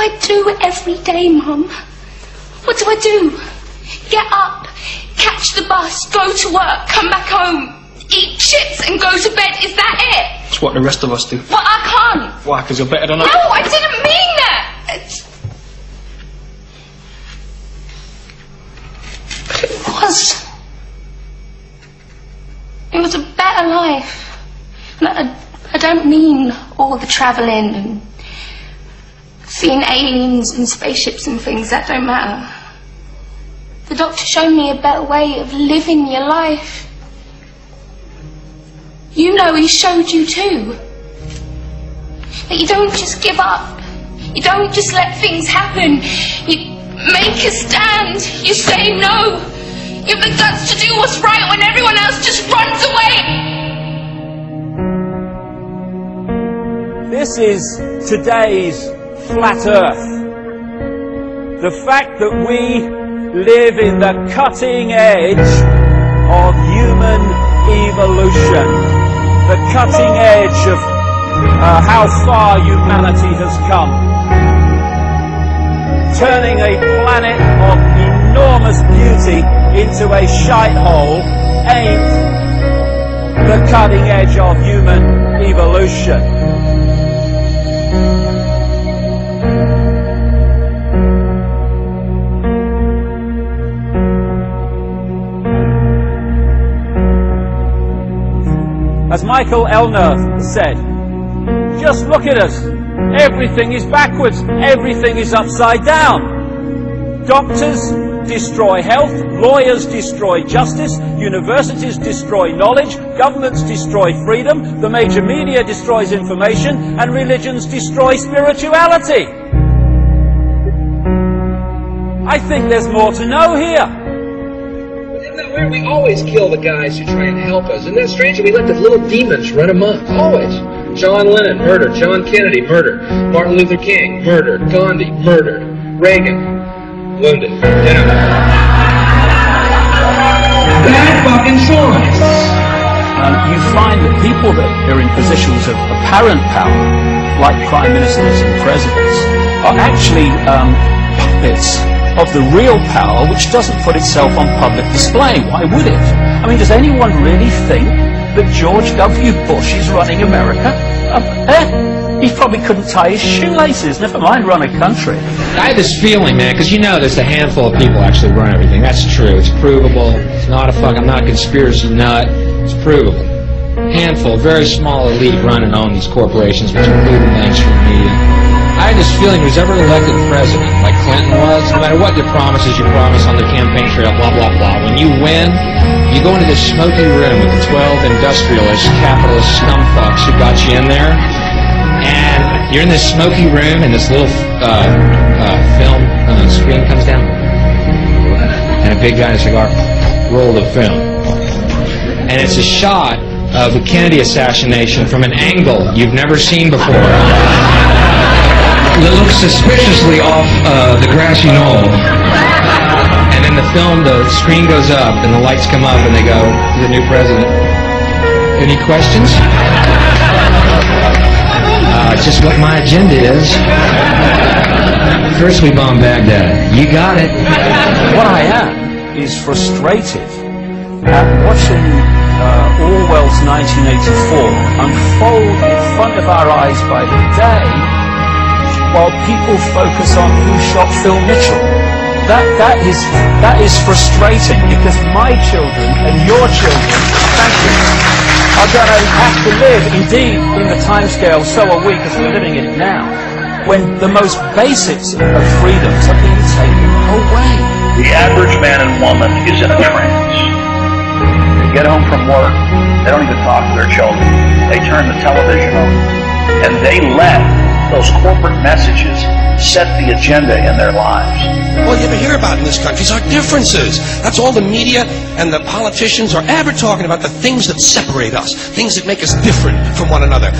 I do every day, Mum? What do I do? Get up, catch the bus, go to work, come back home, eat chips and go to bed. Is that it? It's what the rest of us do. But I can't. Why? Because you're better than us? No, I didn't mean that. It was a better life. And I don't mean all the travelling and seeing aliens and spaceships and things. That don't matter. The doctor showed me a better way of living your life. You know he showed you too. That you don't just give up. You don't just let things happen. You make a stand. You say no. You have the guts to do what's right when everyone else just runs away. This is today's flat Earth. The fact that we live in the cutting edge of human evolution. The cutting edge of how far humanity has come. Turning a planet of enormous beauty into a shithole ain't the cutting edge of human evolution. As Michael Elner said, just look at us. Everything is backwards. Everything is upside down. Doctors destroy health, lawyers destroy justice, universities destroy knowledge, governments destroy freedom, the major media destroys information, and religions destroy spirituality. I think there's more to know here. We always kill the guys who try and help us. Isn't that strange? We let the little demons run amok. Always. John Lennon, murdered. John Kennedy, murdered. Martin Luther King, murdered. Gandhi, murdered. Reagan, wounded. Bad fucking choice. You find that people that are in positions of apparent power, like prime ministers and presidents, are actually puppets of the real power, which doesn't put itself on public display. Why would it? I mean, does anyone really think that George W. Bush is running America? He probably couldn't tie his shoelaces, never mind run a country. I have this feeling, man, because you know there's a handful of people actually run everything. That's true. It's provable. It's not a I'm not a conspiracy nut. It's provable. Handful, very small elite run and own these corporations, which include the mainstream media. I had this feeling who's ever elected president, like Clinton was, no matter what your promises you promise on the campaign trail, blah, blah, blah, when you win, you go into this smoky room with the 12 industrialist, capitalist scumfucks who got you in there, and you're in this smoky room, and this little film screen comes down, and a big guy in a cigar, roll the film. And it's a shot of the Kennedy assassination from an angle you've never seen before. It looks suspiciously off the grassy knoll. And in the film, the screen goes up and the lights come up and they go, the new president. Any questions? Just what my agenda is. First we bomb Baghdad. You got it. What I am is frustrated at watching Orwell's 1984 unfold in front of our eyes by the day, while people focus on who shot Phil Mitchell. That is frustrating, because my children and your children, thank you, are going to have to live, indeed, in the timescale, so are we, because we're living it now, when the most basics of freedoms are being taken away. The average man and woman is in a trance. They get home from work, they don't even talk to their children. They turn the television on, and they let those corporate messages set the agenda in their lives. All you ever hear about in this country is our differences. That's all the media and the politicians are ever talking about, the things that separate us, things that make us different from one another.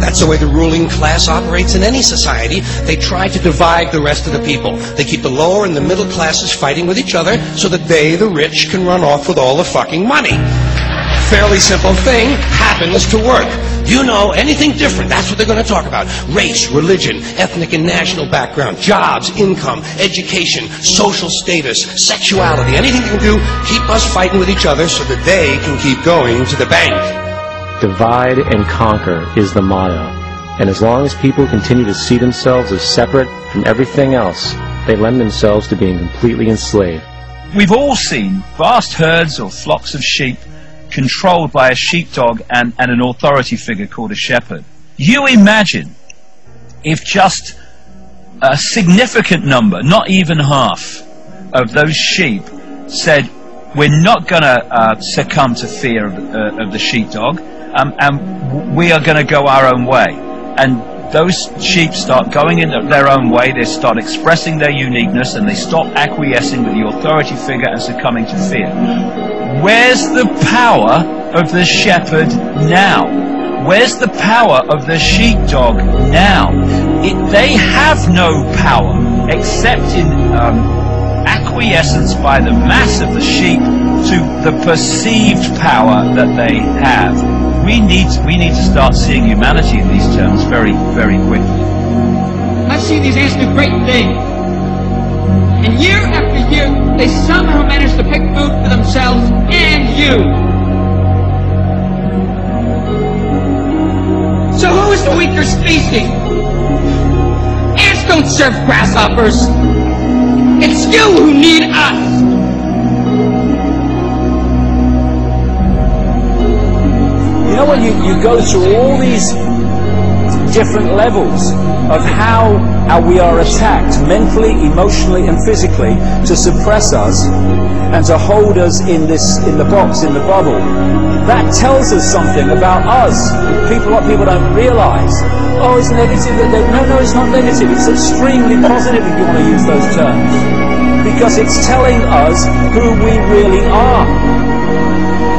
That's the way the ruling class operates in any society. They try to divide the rest of the people. They keep the lower and the middle classes fighting with each other so that they, the rich, can run off with all the fucking money. fairly simple thing happens to work. You know, anything different, that's what they're going to talk about. Race, religion, ethnic and national background, jobs, income, education, social status, sexuality, anything they can do, keep us fighting with each other so that they can keep going to the bank. Divide and conquer is the motto. And as long as people continue to see themselves as separate from everything else, they lend themselves to being completely enslaved. We've all seen vast herds or flocks of sheep controlled by a sheepdog and an authority figure called a shepherd. You imagine if just a significant number, not even half, of those sheep said, we're not going to succumb to fear of the sheepdog, and we are going to go our own way. And those sheep start going in their own way, they start expressing their uniqueness, and they stop acquiescing with the authority figure and succumbing to fear. Where's the power of the shepherd now? Where's the power of the sheepdog now? They have no power except in acquiescence by the mass of the sheep to the perceived power that they have. We need to start seeing humanity in these terms very, very quickly. I've seen these ants do great things. And year after year, they somehow manage to pick food for themselves and you. So who is the weaker species? Ants don't serve grasshoppers. It's you who need us. You know what, you go through all these different levels of how we are attacked mentally, emotionally and physically to suppress us and to hold us in the box, in the bubble. That tells us something about us. What people don't realize. Oh, it's negative. No, it's not negative. It's extremely positive if you want to use those terms. Because it's telling us who we really are.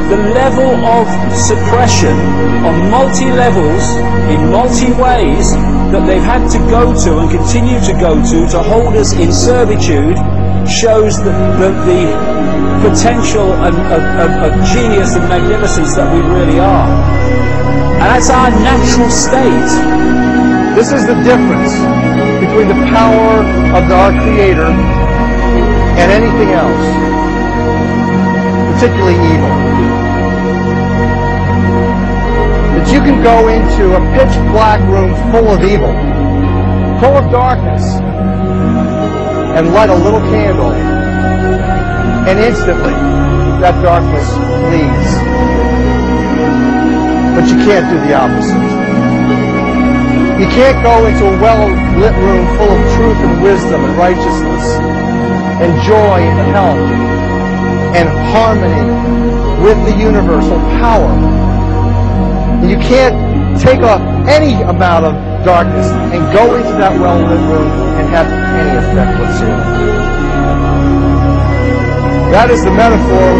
The level of suppression on multi-levels, in multi-ways, that they've had to go to and continue to go to hold us in servitude shows the potential of genius and magnificence that we really are. And that's our natural state. This is the difference between the power of our Creator and anything else, particularly evil. That you can go into a pitch black room full of evil, full of darkness, and light a little candle, and instantly that darkness flees. But you can't do the opposite. You can't go into a well-lit room full of truth and wisdom and righteousness and joy and health and harmony with the universal power. And you can't take any amount of darkness and go into that well-lit room and have any effect whatsoever. That is the metaphor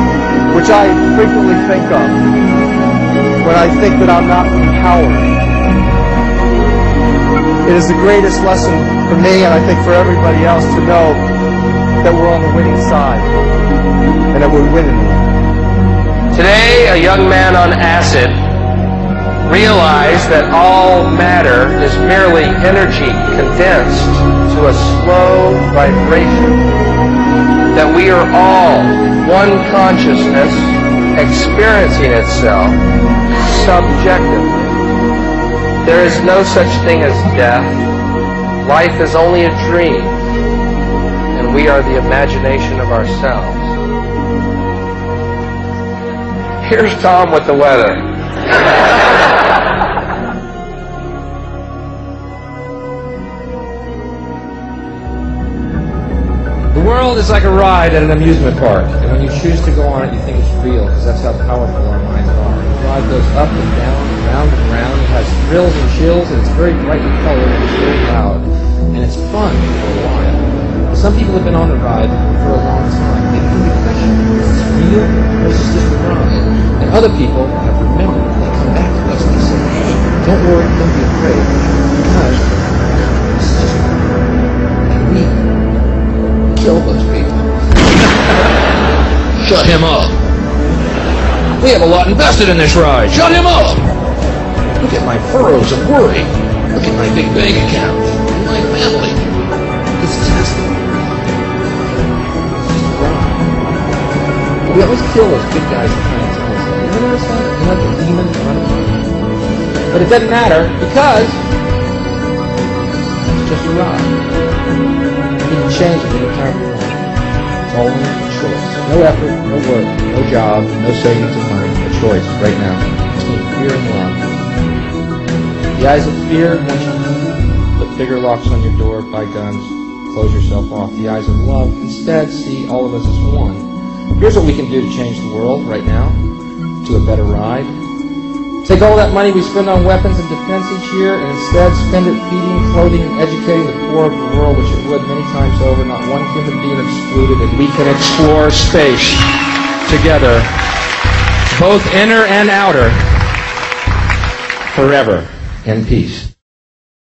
which I frequently think of when I think that I'm not empowered. It is the greatest lesson for me, and I think for everybody else, to know that we're on the winning side and that we're winning. Today, a young man on acid realized that all matter is merely energy condensed to a slow vibration, that we are all one consciousness experiencing itself subjectively. There is no such thing as death. Life is only a dream, and we are the imagination of ourselves. Here's Tom with the weather. The world is like a ride at an amusement park, and when you choose to go on it, you think it's real, because that's how powerful our minds are. The ride goes up and down, round and round. It has thrills and chills, and it's very brightly colored, and it's very loud, and it's fun for a while. Some people have been on the ride for a long time. They can question, is this real, or is this just a ride? And other people have remembered, and they come back to us and they say, hey, don't worry, don't be afraid, because this is just a ride. And we kill those people. Shut him up. We have a lot invested in this ride. Shut him up! Look at my furrows of worry. Look at my big bank account. And my family. It's just a ride. We always kill those good guys that try to tell us that. You notice that? They're like a demon in front of us. But it doesn't matter because it's just a ride. You can change it anytime you want. It's all in your choice. No effort, no work, no job, no savings of money. A choice right now between fear and love. The eyes of fear want you to put bigger locks on your door, buy guns, close yourself off. The eyes of love instead see all of us as one. Here's what we can do to change the world right now to a better ride. Take all that money we spend on weapons and defense each year and instead spend it feeding, clothing, and educating the poor of the world, which it would many times over, not one human being excluded, and we can explore space together, both inner and outer, forever in peace.